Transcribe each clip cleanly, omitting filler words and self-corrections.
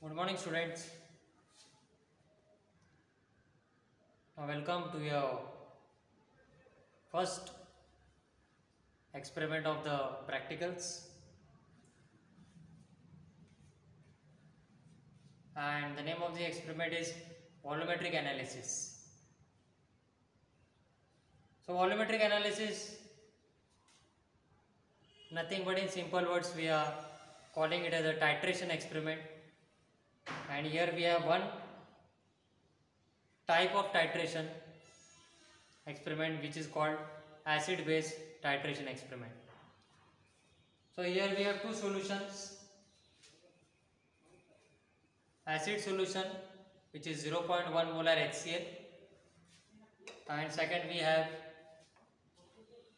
Good morning, students. Welcome to your first experiment of the practicals. And the name of the experiment is volumetric analysis. So, volumetric analysis, nothing but in simple words, we are calling it as a titration experiment. And here we have one type of titration experiment which is called acid base titration experiment. So here we have two solutions, acid solution which is 0.1 molar HCl, and second we have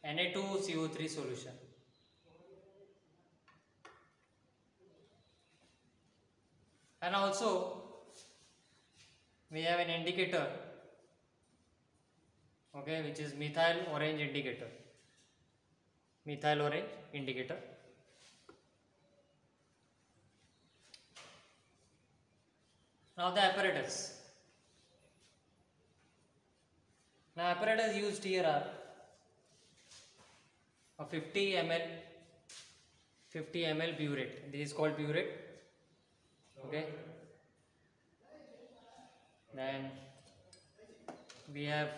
Na2CO3 solution. And also we have an indicator, okay, which is methyl orange indicator. Methyl orange indicator. Now the apparatus. Now apparatus used here are a 50 ml burette. This is called burette. Okay. Then we have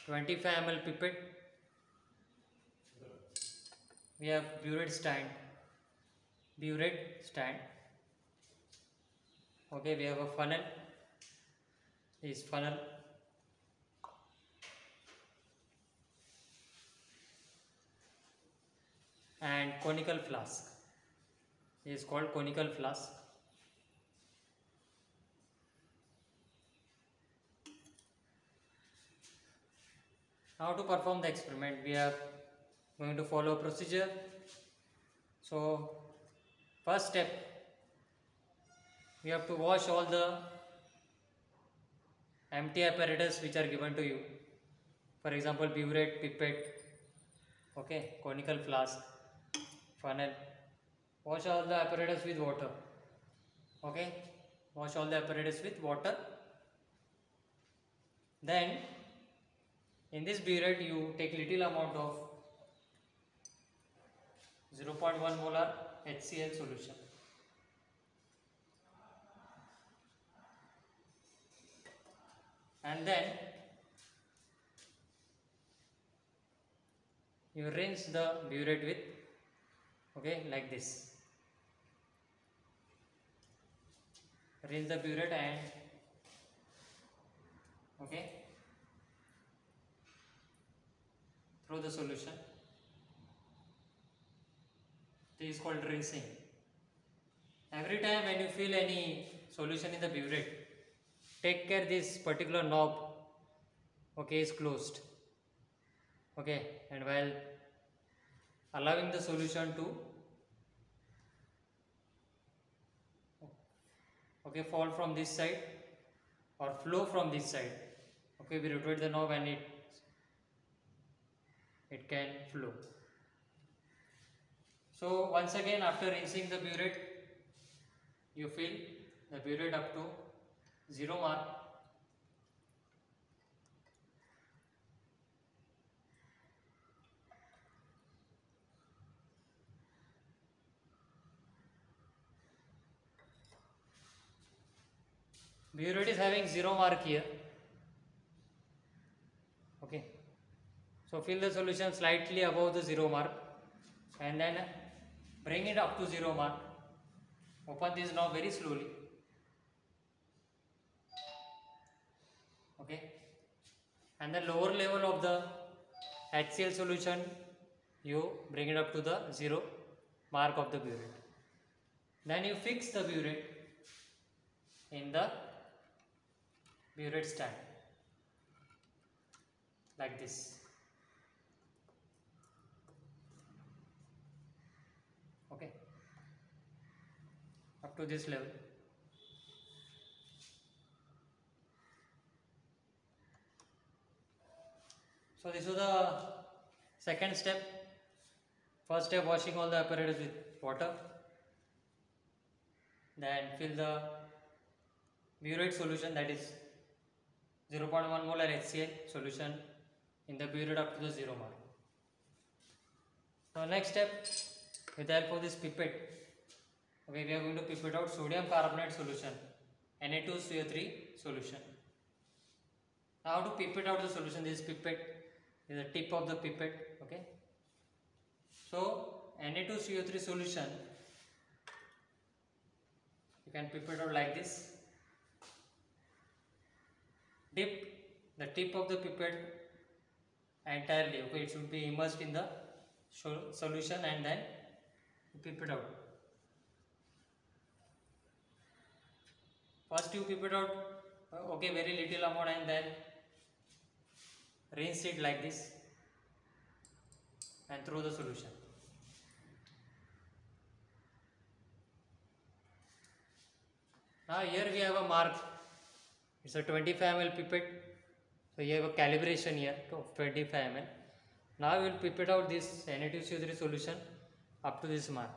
25 ml pipette. We have burette stand. Okay, we have a funnel. This is funnel. And conical flask. This is called conical flask. Now to perform the experiment, we are going to follow procedure. So first step, we have to wash all the empty apparatus which are given to you. For example, burette, pipette, okay, conical flask, funnel. Wash all the apparatus with water. Okay, wash all the apparatus with water. Then in this burette you take little amount of 0.1 molar HCl solution. And then you rinse the burette with, okay, like this. Rinse the burette and, okay, throw the solution. This is called rinsing. Every time when you feel any solution in the burette, take care this particular knob, okay, is closed. Okay, and while allowing the solution to, okay, fall from this side or flow from this side, okay, we rotate the knob and it can flow. So once again, after rinsing the burette, you fill the burette up to 0 mark. Burette is having 0 mark here. Okay. So fill the solution slightly above the 0 mark and then bring it up to 0 mark. Open this knob very slowly. Okay. And the lower level of the HCl solution, you bring it up to the 0 mark of the burette. Then you fix the burette in the burette stand like this. Okay, up to this level. So this was the second step. First step, washing all the apparatus with water. then fill the burette solution, that is 0.1 molar HCl solution in the burette up to the 0 mark. Now next step, with the help of this pipette, okay, we are going to pipette out sodium carbonate solution, Na2CO3 solution. Now to pipette out the solution, this pipette is the tip of the pipette, okay. So Na2CO3 solution, you can pipette out like this. Dip the tip of the pipette entirely, okay, it should be immersed in the solution and then pipette out. First you pipette out, okay, very little amount and then rinse it like this and throw the solution. Now here we have a mark, it's a 25 ml pipette, so you have a calibration here of 25 ml. Now we will pipette out this Na2CO3 solution up to this mark.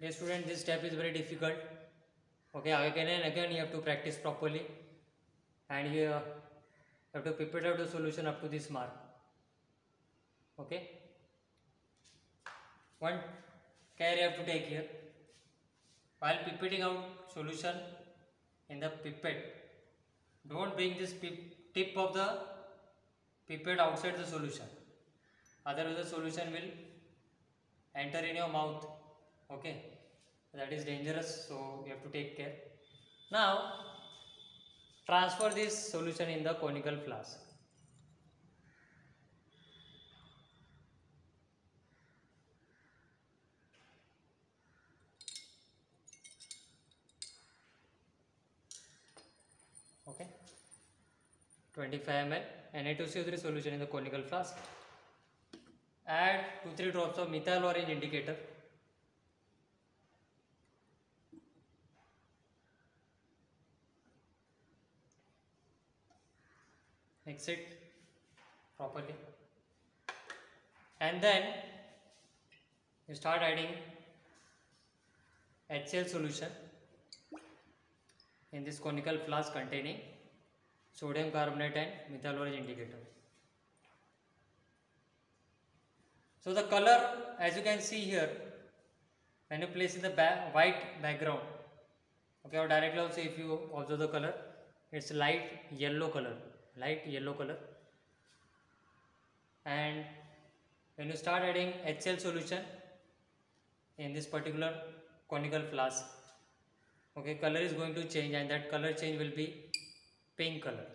Dear student, this step is very difficult. Okay, again and again you have to practice properly, and you have to pipette out the solution up to this mark. Okay. One care you have to take here, while pipetting out solution in the pipette, don't bring this tip of the pipette outside the solution, otherwise the solution will enter in your mouth. Okay, that is dangerous, so you have to take care. Now transfer this solution in the conical flask. Okay, 25 ml Na2CO3 solution in the conical flask. Add 2-3 drops of methyl orange indicator. Mix it properly, and then you start adding HCl solution in this conical flask containing sodium carbonate and methyl orange indicator. So the color, as you can see here, when you place in the white background, okay, or directly also if you observe the color, it's light yellow color, and when you start adding HCl solution in this particular conical flask, okay, color is going to change, and that color change will be pink color,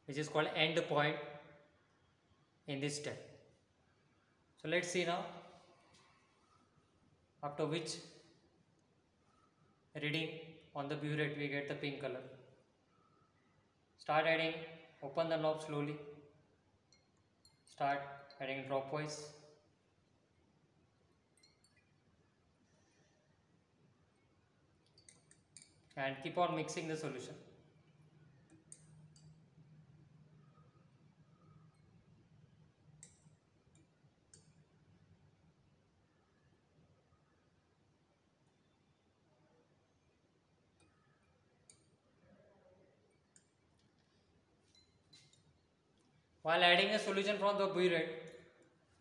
which is called end point in this step. So let's see now after which reading on the burette we get the pink color. Start adding, open the knob slowly, start adding dropwise. And keep on mixing the solution. While adding a solution from the burette,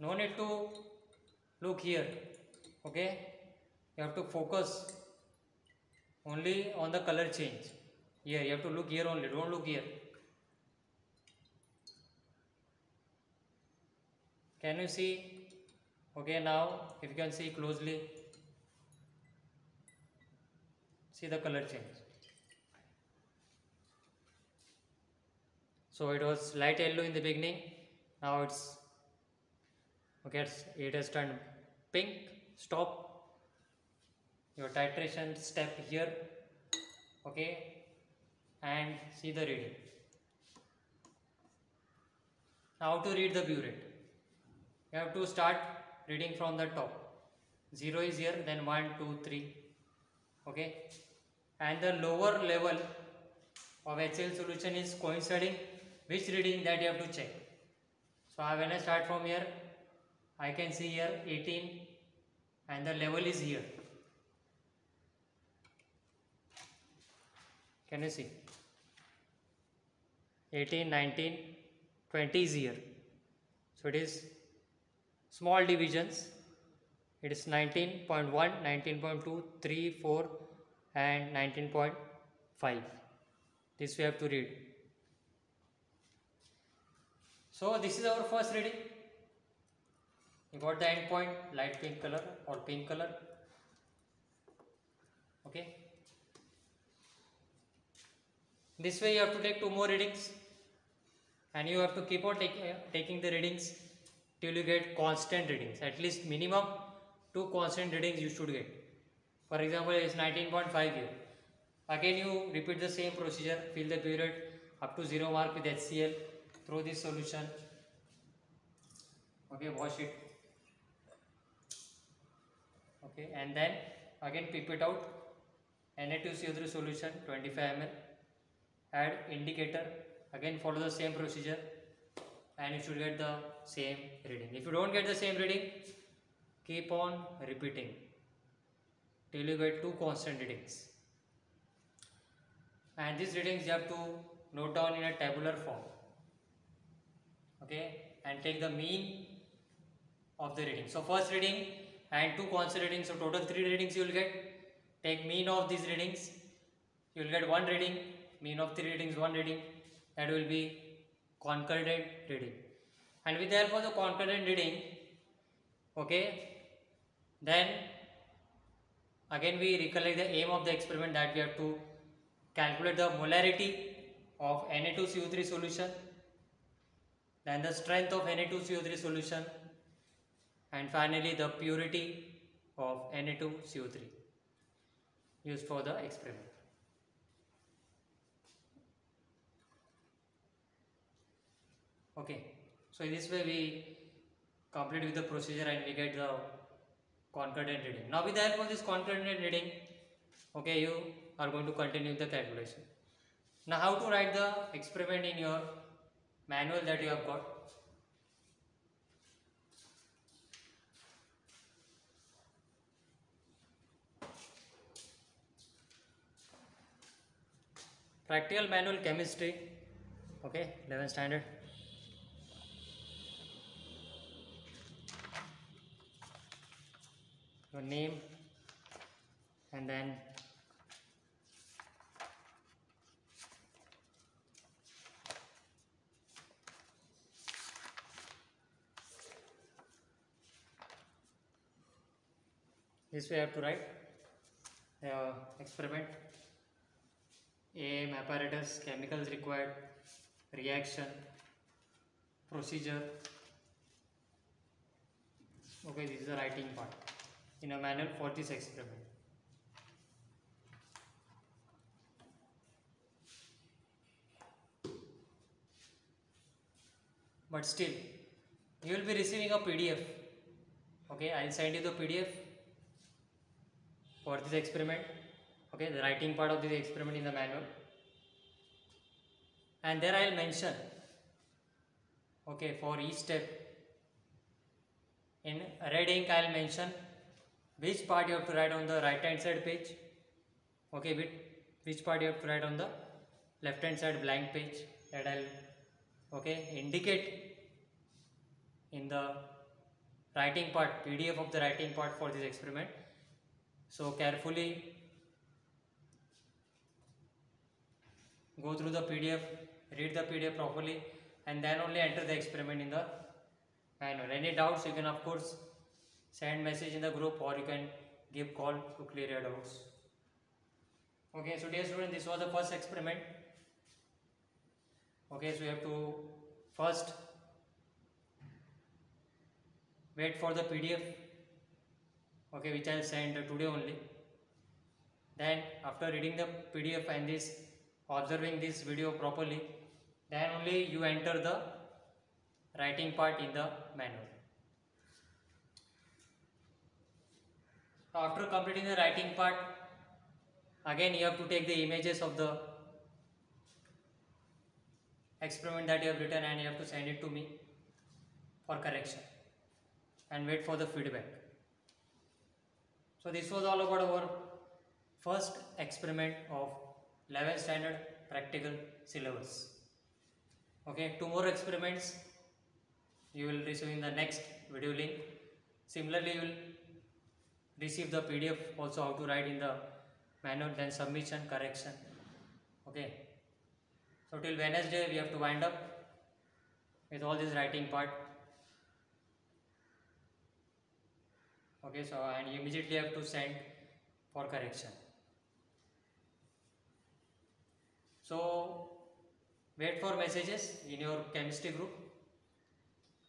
no need to look here, okay, you have to focus only on the color change. Here you have to look here only, don't look here. Can you see? Okay, now if you can see closely, see the color change. So it was light yellow in the beginning, now it's okay, it has turned pink. Stop your titration step here, okay, and see the reading. Now to read the burette, you have to start reading from the top. 0 is here, then 1 2 3, okay, and the lower level of HCl solution is coinciding which reading that you have to check. So when I start from here, I can see here 18 and the level is here. Can you see? 18, 19, 20 is here. So it is small divisions. It is 19.1, 19.2, 3, 4 and 19.5. This we have to read. So this is our first reading. You got the end point, light pink color or pink color. Okay. This way you have to take 2 more readings and you have to keep on taking the readings till you get constant readings. At least minimum 2 constant readings you should get. For example, it is 19.5 here. Again you repeat the same procedure, fill the burette up to 0 mark with HCl, throw this solution, okay, wash it, okay, and then again pipette out Na2CO3 solution 25 ml, add indicator, again follow the same procedure and you should get the same reading. If you don't get the same reading, keep on repeating till you get 2 constant readings. And these readings you have to note down in a tabular form, okay, and take the mean of the reading. So first reading and 2 constant readings, so total 3 readings you will get. Take mean of these readings, you will get 1 reading, mean of 3 readings 1 reading, that will be concordant reading. And with the help of the concordant reading, okay, then again we recollect the aim of the experiment, that we have to calculate the molarity of Na2CO3 solution, then the strength of Na2CO3 solution, and finally the purity of Na2CO3 used for the experiment. Okay, so in this way we complete with the procedure and we get the concordant reading. Now with the help of this concordant reading, okay, you are going to continue the calculation. Now how to write the experiment in your manual that you have got. Practical manual chemistry, okay, 11th standard. Your name and then this way I have to write experiment, aim, apparatus, chemicals required, reaction, procedure. Okay, this is the writing part in a manual for this experiment. But still, you will be receiving a PDF. Okay, I will send you the PDF for this experiment. Okay, the writing part of this experiment in the manual, and there I will mention, okay, for each step in red ink I will mention which part you have to write on the right hand side page, okay, which part you have to write on the left hand side blank page, that I will, okay, indicate in the writing part, PDF of the writing part for this experiment. So carefully go through the PDF, read the PDF properly, and then only enter the experiment in the manual. Any doubts, you can of course send message in the group, or you can give call to clear your doubts. Okay, so dear student, this was the first experiment. Okay, so you have to first wait for the PDF, okay, which I will send today only. Then after reading the PDF and this observing this video properly, then only you enter the writing part in the manual. After completing the writing part, again you have to take the images of the experiment that you have written and you have to send it to me for correction and wait for the feedback. So this was all about our first experiment of 11th standard practical syllabus. Okay, 2 more experiments you will receive in the next video link. Similarly, you will receive the PDF also how to write in the manual, then submission, correction. Okay, so till Wednesday we have to wind up with all this writing part. Okay, so and you immediately have to send for correction. So wait for messages in your chemistry group.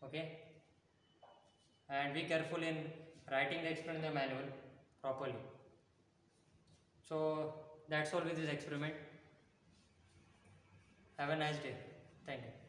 Okay, and be careful in writing the experiment in the manual properly. So that's all with this experiment. Have a nice day. Thank you.